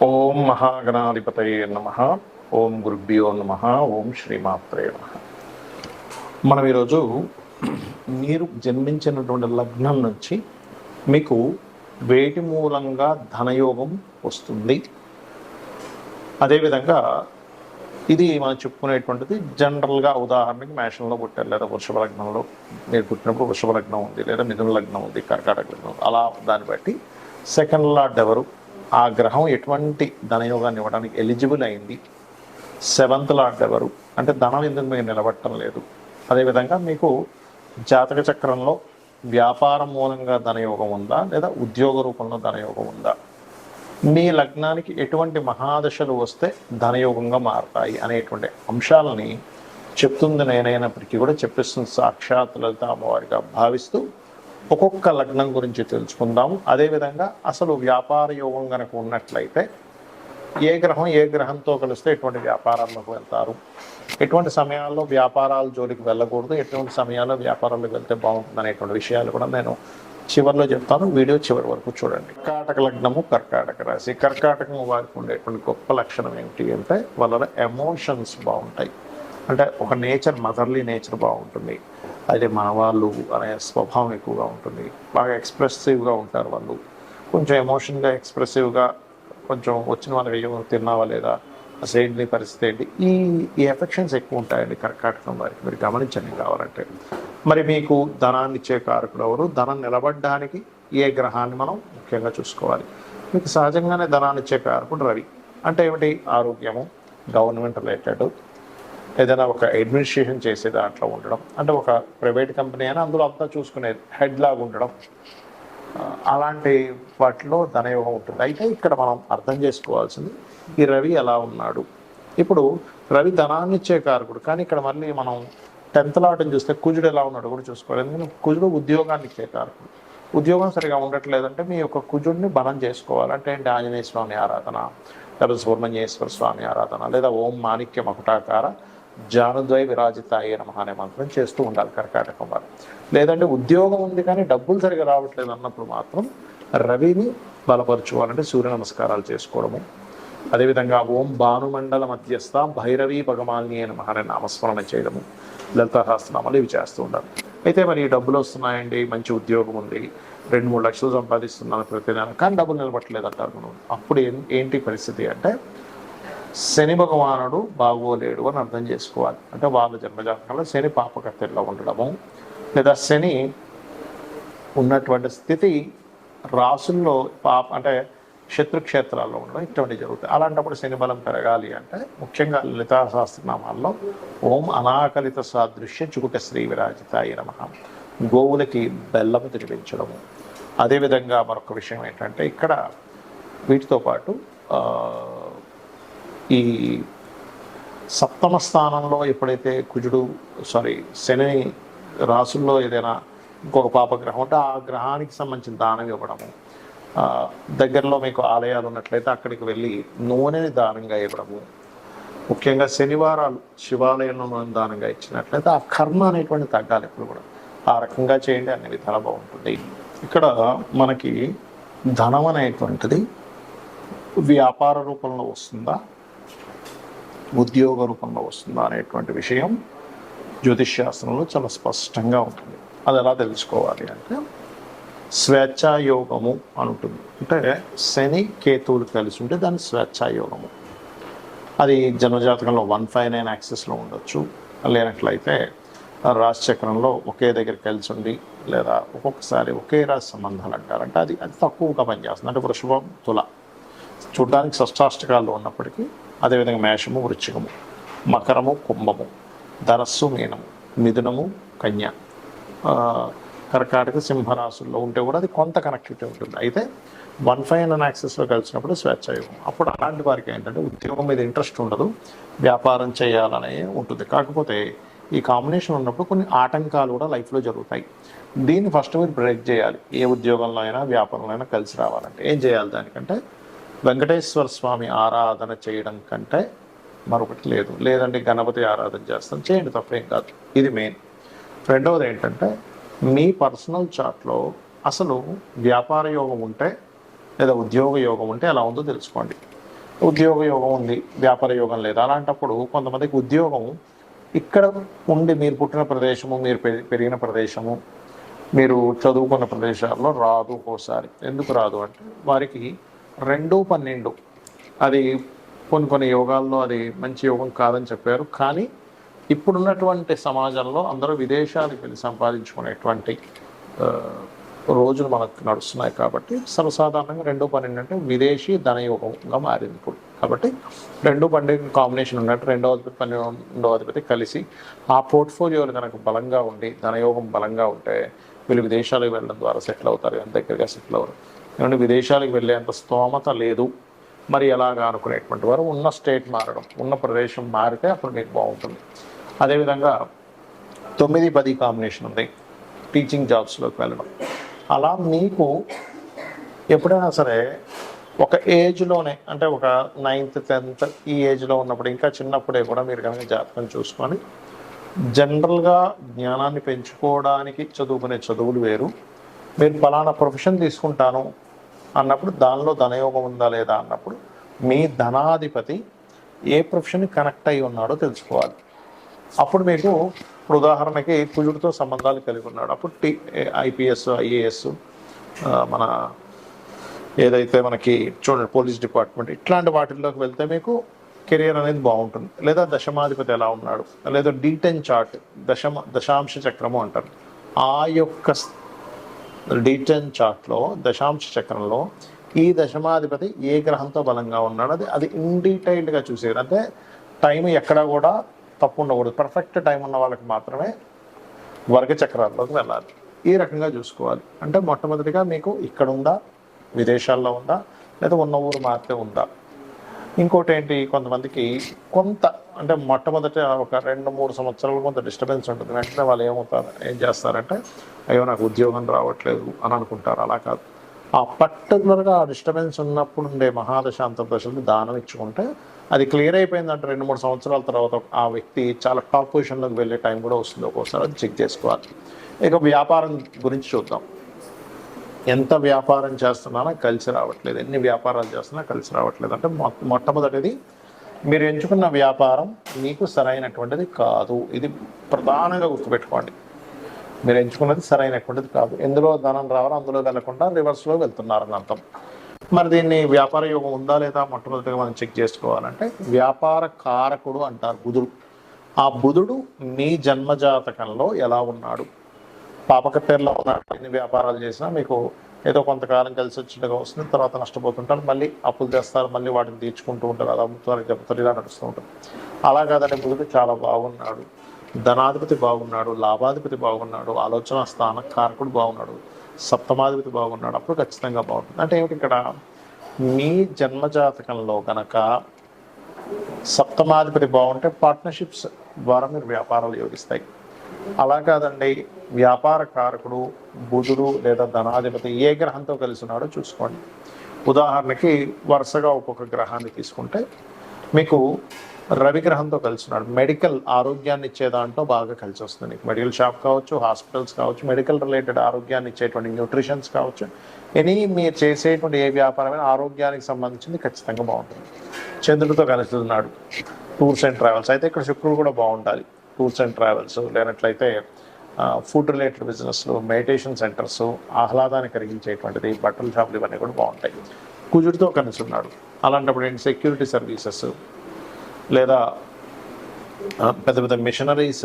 ఓం మహాగణాధిపతయే నమః. ఓం గురుభ్యో నమః. ఓం శ్రీమాత్రే నమః. మనం ఈరోజు మీరు జన్మించినటువంటి లగ్నం నుంచి మీకు వేటి మూలంగా ధనయోగం వస్తుంది, అదేవిధంగా ఇది మనం చెప్పుకునేటువంటిది జనరల్గా. ఉదాహరణకి మేషంలో పుట్టారు, లేదా వృషభ లగ్నంలో మీరు పుట్టినప్పుడు వృషభ లగ్నం ఉంది, లేదా మిథున లగ్నం ఉంది, కర్కాటక లగ్నం, అలా దాన్ని బట్టి సెకండ్ లార్డ్ ఎవరు, ఆ గ్రహం ఎటువంటి ధనయోగాన్ని ఇవ్వడానికి ఎలిజిబుల్ అయింది, సెవెంత్ లార్డ్ ఎవరు, అంటే ధనం ఎందుకు మీకు నిలబట్టడం లేదు, అదేవిధంగా మీకు జాతక చక్రంలో వ్యాపారం మూలంగా ధనయోగం ఉందా, లేదా ఉద్యోగ రూపంలో ధనయోగం ఉందా, మీ లగ్నానికి ఎటువంటి మహాదశలు వస్తే ధనయోగంగా మారతాయి అనేటువంటి అంశాలని చెప్తుంది నేనైనప్పటికీ కూడా చెప్పిస్తుంది సాక్షాత్ లలిత అమ్మవారిగా భావిస్తూ ఒక్కొక్క లగ్నం గురించి తెలుసుకుందాము. అదేవిధంగా అసలు వ్యాపార యోగం కనుక ఉన్నట్లయితే ఏ గ్రహం ఏ గ్రహంతో కలిస్తే ఎటువంటి వ్యాపారాలకు వెళ్తారు, ఎటువంటి సమయాల్లో వ్యాపారాల జోలికి వెళ్ళకూడదు, ఎటువంటి సమయాల్లో వ్యాపారాలకు వెళ్తే బాగుంటుంది అనేటువంటి విషయాలు కూడా నేను చివరిలో చెప్తాను. వీడియో చివరి వరకు చూడండి. కర్కాటక లగ్నము, కర్కాటక రాశి. కర్కాటకం వారికి ఉండేటువంటి గొప్ప లక్షణం ఏమిటి అంటే వాళ్ళ ఎమోషన్స్ బాగుంటాయి. అంటే ఒక నేచర్, మదర్లీ నేచర్ బాగుంటుంది. అదే మన వాళ్ళు అనే స్వభావం ఎక్కువగా ఉంటుంది. బాగా ఎక్స్ప్రెసివ్గా ఉంటారు వాళ్ళు. కొంచెం ఎమోషన్గా, ఎక్స్ప్రెసివ్గా, కొంచెం వచ్చిన వాళ్ళకి అయ్యో తిన్నావా లేదా, అసలు ఏంటి పరిస్థితి ఏంటి, ఈ ఎఫెక్షన్స్ ఎక్కువ ఉంటాయండి కర్కాటకం వారికి. మీరు గమనించండి కావాలంటే. మరి మీకు ధనాన్ని ఇచ్చే కారకుడు ఎవరు, ధనం నిలబడడానికి ఏ గ్రహాన్ని మనం ముఖ్యంగా చూసుకోవాలి. మీకు సహజంగానే ధనాన్ని ఇచ్చే కారకుడు రవి. అంటే ఏమిటి, ఆరోగ్యము, గవర్నమెంట్ రిలేటెడ్, ఏదైనా ఒక అడ్మినిస్ట్రేషన్ చేసే దాంట్లో ఉండడం, అంటే ఒక ప్రైవేట్ కంపెనీ అయినా అందులో అంతా చూసుకునేది హెడ్ లాగా ఉండడం, అలాంటి వాటిలో ధనయోగం ఉంటుంది. అయితే ఇక్కడ మనం అర్థం చేసుకోవాల్సింది ఈ రవి ఎలా ఉన్నాడు. ఇప్పుడు రవి ధనాన్ని ఇచ్చే కారకుడు, కానీ ఇక్కడ మళ్ళీ మనం 10th లాట్ని చూస్తే కుజుడు ఎలా ఉన్నాడు కూడా చూసుకోవాలి. ఎందుకంటే కుజుడు ఉద్యోగాన్ని ఇచ్చే కారకుడు. ఉద్యోగం సరిగా ఉండట్లేదంటే మీ యొక్క కుజుడిని బలం చేసుకోవాలి. అంటే ఏంటి, ఆంజనేయ స్వామి ఆరాధన, లేదా సుబ్రహ్మణ్యేశ్వర స్వామి ఆరాధన, లేదా ఓం మాణిక్య మకుటాకార జానుద్వయ విరాజితాయ నమః అనే మంత్రం చేస్తూ ఉండాలి కర్కాటకం వారు. లేదంటే ఉద్యోగం ఉంది కానీ డబ్బులు సరిగా రావట్లేదు అన్నప్పుడు మాత్రం రవిని బలపరచుకోవాలంటే సూర్య నమస్కారాలు చేసుకోవడము, అదేవిధంగా ఓం భానుమండల మధ్యస్థ భైరవీ భగమాన్యే నమః అనే నామస్మరణ చేయడము, లలితా సహస్రనామాలు ఇవి చేస్తూ ఉండాలి. అయితే మరి డబ్బులు వస్తున్నాయండి, మంచి ఉద్యోగం ఉంది, 2-3 లక్షలు సంపాదిస్తున్నాను ప్రతి నెల, కానీ డబ్బులు నిలబట్టలేదు అంటారు మనం. అప్పుడు ఏంటి పరిస్థితి అంటే శని భగవానుడు బాగోలేడు అని అర్థం చేసుకోవాలి. అంటే వాళ్ళ జన్మజాతకంలో శని పాపకత్తెల్లో ఉండడము, లేదా శని ఉన్నటువంటి స్థితి రాసుల్లో అంటే శత్రుక్షేత్రాల్లో ఉండడం, ఇటువంటి జరుగుతాయి. అలాంటప్పుడు శని బలం పెరగాలి అంటే ముఖ్యంగా లలితా సహస్రనామాల్లో ఓం అనాకలిత సాదృశ్య చుకుట శ్రీ విరాజితాయ నమః, గోవులకి బెల్లము తినిపించడము. అదేవిధంగా మరొక విషయం ఏంటంటే ఇక్కడ వీటితో పాటు ఈ సప్తమ స్థానంలో ఎప్పుడైతే శని రాసుల్లో ఏదైనా ఇంకొక పాపగ్రహం ఉంటే ఆ గ్రహానికి సంబంధించిన దానం ఇవ్వడము, దగ్గరలో మీకు ఆలయాలు ఉన్నట్లయితే అక్కడికి వెళ్ళి నూనెని దానంగా ఇవ్వడము, ముఖ్యంగా శనివారాలు శివాలయంలో నూనె దానంగా ఇచ్చినట్లయితే ఆ కర్మ అనేటువంటి తగ్గాలి. ఎప్పుడు కూడా ఆ రకంగా చేయండి, అన్ని విధాలు బాగుంటుంది. ఇక్కడ మనకి ధనం అనేటువంటిది వ్యాపార రూపంలో వస్తుందా, ఉద్యోగ రూపంలో వస్తుందా అనేటువంటి విషయం జ్యోతిష్ శాస్త్రంలో చాలా స్పష్టంగా ఉంటుంది. అది ఎలా తెలుసుకోవాలి అంటే స్వేచ్ఛాయోగము అని ఉంటుంది. అంటే శని కేతువులు కలిసి ఉంటే దాన్ని స్వేచ్ఛాయోగము. అది జన్మజాతకంలో 159 యాక్సెస్లో ఉండొచ్చు, లేనట్లయితే రాశిచక్రంలో ఒకే దగ్గర కలిసి ఉండి, లేదా ఒక్కొక్కసారి ఒకే రాశి సంబంధాలు అంటారంటే అది తక్కువగా పనిచేస్తుంది. అంటే వృషభం, తుల చూడడానికి షష్టాష్టకాల్లో ఉన్నప్పటికీ, అదేవిధంగా మేషము, వృశ్చికము, మకరము, కుంభము, ధనస్సు, మీనము, మిథునము, కన్య, కర్కాటక, సింహరాశుల్లో ఉంటే కూడా అది కొంత కనెక్టివిటీ ఉంటుంది. అయితే 159 యాక్సెస్లో కలిసినప్పుడు స్వేచ్ఛాయోగం. అప్పుడు అలాంటి వారికి ఏంటంటే ఉద్యోగం మీద ఇంట్రెస్ట్ ఉండదు, వ్యాపారం చేయాలనే ఉంటుంది. కాకపోతే ఈ కాంబినేషన్ ఉన్నప్పుడు కొన్ని ఆటంకాలు కూడా లైఫ్లో జరుగుతాయి. దీన్ని ఫస్ట్ మీరు బ్రేక్ చేయాలి. ఏ ఉద్యోగంలో అయినా వ్యాపారంలో అయినా కలిసి రావాలంటే ఏం చేయాలి? దానికంటే వెంకటేశ్వర స్వామి ఆరాధన చేయడం కంటే మరొకటి లేదు. లేదంటే గణపతి ఆరాధన చేస్తాం, చేయండి, తప్పేం కాదు. ఇది మెయిన్. రెండవది ఏంటంటే మీ పర్సనల్ చార్ట్లో అసలు వ్యాపార యోగం ఉంటే లేదా ఉద్యోగ యోగం ఉంటే ఎలా ఉందో తెలుసుకోండి. ఉద్యోగ యోగం ఉంది, వ్యాపార యోగం లేదు. అలాంటప్పుడు కొంతమందికి ఉద్యోగం ఇక్కడ ఉండి మీరు పుట్టిన ప్రదేశము, మీరు పెరిగిన ప్రదేశము, మీరు చదువుకున్న ప్రదేశాల్లో రాదు. ఒకసారి ఎందుకు రాదు అంటే వారికి 2-12 అది కొన్ని యోగాల్లో అది మంచి యోగం కాదని చెప్పారు. కానీ ఇప్పుడున్నటువంటి సమాజంలో అందరూ విదేశాలకు వెళ్ళి సంపాదించుకునేటువంటి రోజులు మనకు నడుస్తున్నాయి. కాబట్టి సర్వసాధారణంగా 2-12 అంటే విదేశీ ధనయోగంగా మారింది ఇప్పుడు. కాబట్టి 2-12 కాంబినేషన్ ఉన్నట్టు 2వ అధిపతి 12వ అధిపతి కలిసి ఆ పోర్ట్ఫోలియోలు కనుక బలంగా ఉండి ధనయోగం బలంగా ఉంటే వీళ్ళు విదేశాలకు వెళ్ళడం ద్వారా సెటిల్ అవుతారు, కానీ దగ్గరగా సెటిల్ అవ్వరు. ఎందుకంటే విదేశాలకు వెళ్ళేంత స్తోమత లేదు మరి ఎలాగా అనుకునేటువంటి వారు ఉన్న స్టేట్ మారడం, ఉన్న ప్రదేశం మారితే అప్పుడు మీకు బాగుంటుంది. అదేవిధంగా 9-10 కాంబినేషన్ ఉంది, టీచింగ్ జాబ్స్లోకి వెళ్ళడం. అలా మీకు ఎప్పుడైనా సరే ఒక ఏజ్లోనే అంటే ఒక 9th 10th ఈ ఏజ్లో ఉన్నప్పుడు, ఇంకా చిన్నప్పుడే కూడా మీరు కనుక జాతకం చూసుకొని జనరల్గా జ్ఞానాన్ని పెంచుకోవడానికి చదువుకునే చదువులు వేరు. మీరు ఫలానా ప్రొఫెషన్ తీసుకుంటాను అన్నప్పుడు దానిలో ధనయోగం ఉందా లేదా అన్నప్పుడు మీ ధనాధిపతి ఏ ప్రొఫెషన్ కనెక్ట్ అయి ఉన్నాడో తెలుసుకోవాలి. అప్పుడు మీకు ఇప్పుడు ఉదాహరణకి కుజుడితో సంబంధాలు కలిగి ఉన్నాడు, అప్పుడు IPS IAS మన ఏదైతే మనకి చూడండి పోలీస్ డిపార్ట్మెంట్ ఇట్లాంటి వాటిల్లోకి వెళ్తే మీకు కెరియర్ అనేది బాగుంటుంది. లేదా దశమాధిపతి ఎలా ఉన్నాడు, లేదా D10 చార్ట్ దశాంశ చక్రము అంటారు. ఆ యొక్క D10 చార్ట్లో దశాంశ చక్రంలో ఈ దశమాధిపతి ఏ గ్రహంతో బలంగా ఉన్నాడు అది ఇన్ డీటెయిల్డ్గా చూసేది. అంటే టైం ఎక్కడా కూడా తప్పు ఉండకూడదు, పర్ఫెక్ట్ టైం ఉన్న వాళ్ళకి మాత్రమే వర్గ చక్రాల్లోకి వెళ్ళాలి. ఈ రకంగా చూసుకోవాలి. అంటే మొట్టమొదటిగా మీకు ఇక్కడ ఉందా, విదేశాల్లో ఉందా, లేదా ఉన్న ఊరు మాత్రమే ఉందా. ఇంకోటి ఏంటి, కొంతమందికి కొంత అంటే మొట్టమొదట ఒక 2-3 సంవత్సరాలు కొంత డిస్టర్బెన్స్ ఉంటుంది. వెంటనే వాళ్ళు ఏం చేస్తారంటే అయ్యో నాకు ఉద్యోగం రావట్లేదు అని అనుకుంటారు. అలా కాదు, ఆ పర్టికులర్గా ఆ డిస్టర్బెన్స్ ఉన్నప్పుడు ఉండే మహాదశ అంతర్దశలు దానం ఇచ్చుకుంటే అది క్లియర్ అయిపోయిందంటే 2-3 సంవత్సరాల తర్వాత ఆ వ్యక్తి చాలా టాప్ పొజిషన్లోకి వెళ్ళే టైం కూడా వస్తుంది. ఒక్కోసారి అది చెక్ చేసుకోవాలి. ఇక వ్యాపారం గురించి చూద్దాం. ఎంత వ్యాపారం చేస్తున్నానో కలిసి రావట్లేదు, ఎన్ని వ్యాపారాలు చేస్తున్నా కలిసి రావట్లేదు అంటే మొట్టమొదటిది మీరు ఎంచుకున్న వ్యాపారం మీకు సరైనటువంటిది కాదు. ఇది ప్రధానంగా గుర్తుపెట్టుకోండి. మీరు ఎంచుకున్నది సరైనటువంటిది కాదు. ఎందులో ధనం రావాలో అందులో వెళ్లకుండా రివర్స్లో వెళ్తున్నారని అర్థం. మరి దీన్ని వ్యాపార యోగం ఉందా లేదా మొట్టమొదటిగా మనం చెక్ చేసుకోవాలంటే వ్యాపార కారకుడు అంటారు బుధుడు. ఆ బుధుడు మీ జన్మజాతకంలో ఎలా ఉన్నాడు, పాపకట్టేరులో ఉన్నాడు. ఎన్ని వ్యాపారాలు చేసినా మీకు ఏదో కొంతకాలం కలిసి వచ్చినట్టుగా వస్తుంది, తర్వాత నష్టపోతుంటారు, మళ్ళీ అప్పులు తెస్తారు, మళ్ళీ వాటిని తీర్చుకుంటూ ఉంటారు, అది అమ్ముతారు చెప్తారు, ఇలా నడుస్తూ ఉంటారు. అలా కాదంటే బుధుడు చాలా బాగున్నాడు, ధనాధిపతి బాగున్నాడు, లాభాధిపతి బాగున్నాడు, ఆలోచన స్థాన కారకుడు బాగున్నాడు, సప్తమాధిపతి బాగున్నాడు, అప్పుడు ఖచ్చితంగా బాగుంటుంది. అంటే ఏమిటి, ఇక్కడ మీ జన్మజాతకంలో కనుక సప్తమాధిపతి బాగుంటే పార్ట్నర్షిప్స్ ద్వారా మీరు వ్యాపారాలు యోగిస్తాయి. అలా కాదండి, వ్యాపార కారకుడు బుధుడు లేదా ధనాధిపతి ఏ గ్రహంతో కలిసి ఉన్నాడో చూసుకోండి. ఉదాహరణకి వరుసగా ఒక్కొక్క గ్రహాన్ని తీసుకుంటే మీకు రవి గ్రహంతో కలిసి ఉన్నాడు. మెడికల్ ఆరోగ్యాన్ని ఇచ్చే దాంట్లో బాగా కలిసి వస్తుంది. మెడికల్ షాప్ కావచ్చు, హాస్పిటల్స్ కావచ్చు, మెడికల్ రిలేటెడ్ ఆరోగ్యాన్ని ఇచ్చేటువంటి న్యూట్రిషన్స్ కావచ్చు, మీరు చేసేటువంటి ఏ వ్యాపారమైన ఆరోగ్యానికి సంబంధించింది ఖచ్చితంగా బాగుంటుంది. చంద్రుడితో కలిసి ఉన్నాడు, టూర్స్ అండ్ ట్రావెల్స్ అయితే ఇక్కడ శుక్రుడు కూడా బాగుండాలి. టూర్స్ అండ్ ట్రావెల్స్ లేనట్లయితే ఫుడ్ రిలేటెడ్ బిజినెస్లు, మెడిటేషన్ సెంటర్స్, ఆహ్లాదాన్ని కలిగించేటువంటిది, బట్టల షాపులు ఇవన్నీ కూడా బాగుంటాయి. కుజుడితో కలిసి ఉన్నాడు. అలాంటప్పుడు ఏంటి, సెక్యూరిటీ సర్వీసెస్ లేదా పెద్ద పెద్ద మిషనరీస్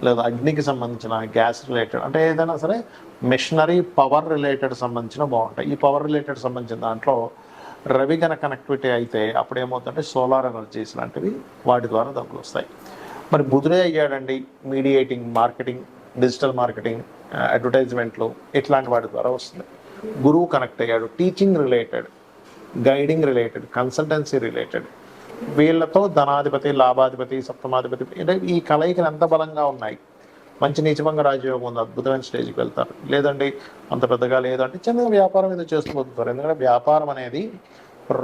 లేదా అగ్నికి సంబంధించిన గ్యాస్ రిలేటెడ్ అంటే ఏదైనా సరే మిషనరీ పవర్ రిలేటెడ్ సంబంధించిన బాగుంటాయి. ఈ పవర్ రిలేటెడ్ సంబంధించిన దాంట్లో రవి గన కనెక్టివిటీ అయితే అప్పుడు ఏమవుతుందంటే సోలార్ ఎనర్జీస్ లాంటివి వాటి ద్వారా డబ్బులు వస్తాయి. మరి బుధుడే అయ్యాడండి మీడియేటింగ్, మార్కెటింగ్, డిజిటల్ మార్కెటింగ్, అడ్వర్టైజ్మెంట్లు ఇట్లాంటి వాటి ద్వారా వస్తుంది. గురువు కనెక్ట్ అయ్యాడు, teaching related, guiding related, consultancy related, వీళ్ళతో ధనాధిపతి, లాభాధిపతి, సప్తమాధిపతి అంటే ఈ కలయికలు ఎంత బలంగా ఉన్నాయి. మంచి నీచభంగ రాజయోగం ఉంది, అద్భుతమైన స్టేజ్కి వెళ్తారు. లేదండి అంత పెద్దగా లేదంటే చిన్న వ్యాపారం ఏదో చేస్తూ పోతుంటారు. ఎందుకంటే వ్యాపారం అనేది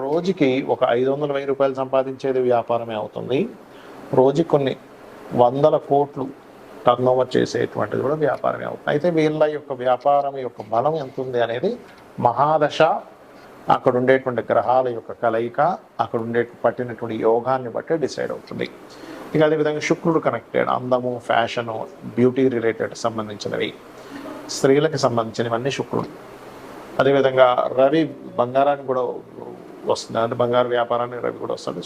రోజుకి ఒక 500,000 రూపాయలు సంపాదించేది వ్యాపారమే అవుతుంది. రోజుకి కొన్ని 100 కోట్లు టర్నోవర్ చేసేటువంటిది కూడా వ్యాపారమే అవుతుంది. అయితే వీళ్ళ యొక్క వ్యాపారం యొక్క బలం ఎంత ఉంది అనేది మహాదశ అక్కడ ఉండేటువంటి గ్రహాల యొక్క కలయిక, అక్కడ ఉండే పట్టినటువంటి యోగాన్ని బట్టి డిసైడ్ అవుతుంది. ఇక అదేవిధంగా శుక్రుడు కనెక్టెడ్, అందము, ఫ్యాషను, బ్యూటీ రిలేటెడ్ సంబంధించినవి, స్త్రీలకు సంబంధించినవన్నీ శుక్రుడు. అదేవిధంగా రవి బంగారానికి కూడా వస్తుంది, అంటే బంగారు వ్యాపారానికి రవి కూడా వస్తుంది.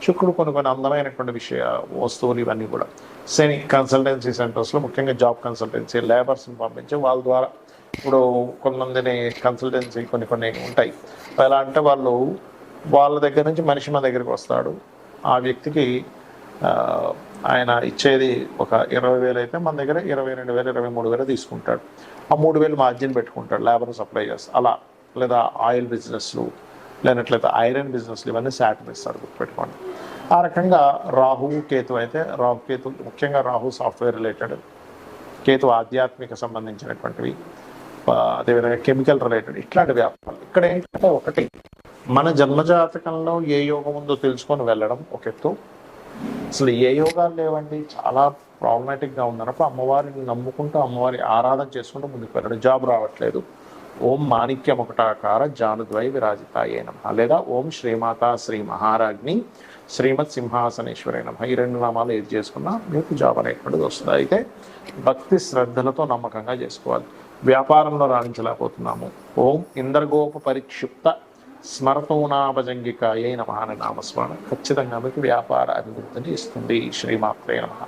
శుక్రుడు కొన్ని అందమైనటువంటి వస్తువులు ఇవన్నీ కూడా. శని కన్సల్టెన్సీ సెంటర్స్లో ముఖ్యంగా జాబ్ కన్సల్టెన్సీ, లేబర్స్ని పంపించి వాళ్ళ ద్వారా ఇప్పుడు కొంతమందిని కన్సల్టెన్సీ కొన్ని ఉంటాయి. ఎలా అంటే వాళ్ళ దగ్గర నుంచి మనిషి మన దగ్గరికి వస్తాడు, ఆ వ్యక్తికి ఆయన ఇచ్చేది ఒక 20,000 అయితే మన దగ్గర 22,000, 23,000 తీసుకుంటాడు. ఆ 3,000 మార్జిన్ పెట్టుకుంటాడు, లేబర్ సప్లై చేస్తాడు అలా. లేదా ఆయిల్ బిజినెస్లు, లేనట్లయితే ఐరన్ బిజినెస్లు, ఇవన్నీ శాటర్న్ ఇస్తాడు, గుర్తుపెట్టుకోండి. ఆ రకంగా రాహువు కేతు అయితే, కేతు ముఖ్యంగా రాహు సాఫ్ట్వేర్ రిలేటెడ్, కేతు ఆధ్యాత్మిక సంబంధించినటువంటివి, అదేవిధంగా కెమికల్ రిలేటెడ్ ఇట్లాంటి వ్యాపారాలు. ఇక్కడ ఏంటంటే ఒకటి, మన జన్మజాతకంలో ఏ యోగం ఉందో తెలుసుకొని వెళ్ళడం ఒక ఎత్తు. అసలు ఏ యోగాలు లేవండి, చాలా ప్రాబ్లమాటిక్గా ఉందన్నప్పుడు అమ్మవారిని నమ్ముకుంటూ అమ్మవారి ఆరాధన చేసుకుంటూ ముందుకు వెళ్ళడం. జాబ్ రావట్లేదు, ఓం మాణిక్యముకుటాకార జానుద్వై విరాజితాయే నమః, లేదా ఓం శ్రీమాత శ్రీ మహారాజ్ని శ్రీమత్ సింహాసనేశ్వరే నమః, ఈ 2 నామాలు ఏది చేసుకున్నా మీకు జాబ్ అనేటువంటిది వస్తుంది. అయితే భక్తి శ్రద్ధలతో నమ్మకంగా చేసుకోవాలి. వ్యాపారంలో రాణించలేకపోతున్నాము, ఓం ఇంద్రగోప పరిక్షిప్త స్మరతోనాభజంగికాయే నమః అనే నామస్మరణ ఖచ్చితంగా మీకు వ్యాపార అభివృద్ధిని ఇస్తుంది. శ్రీమాత్రే నమః.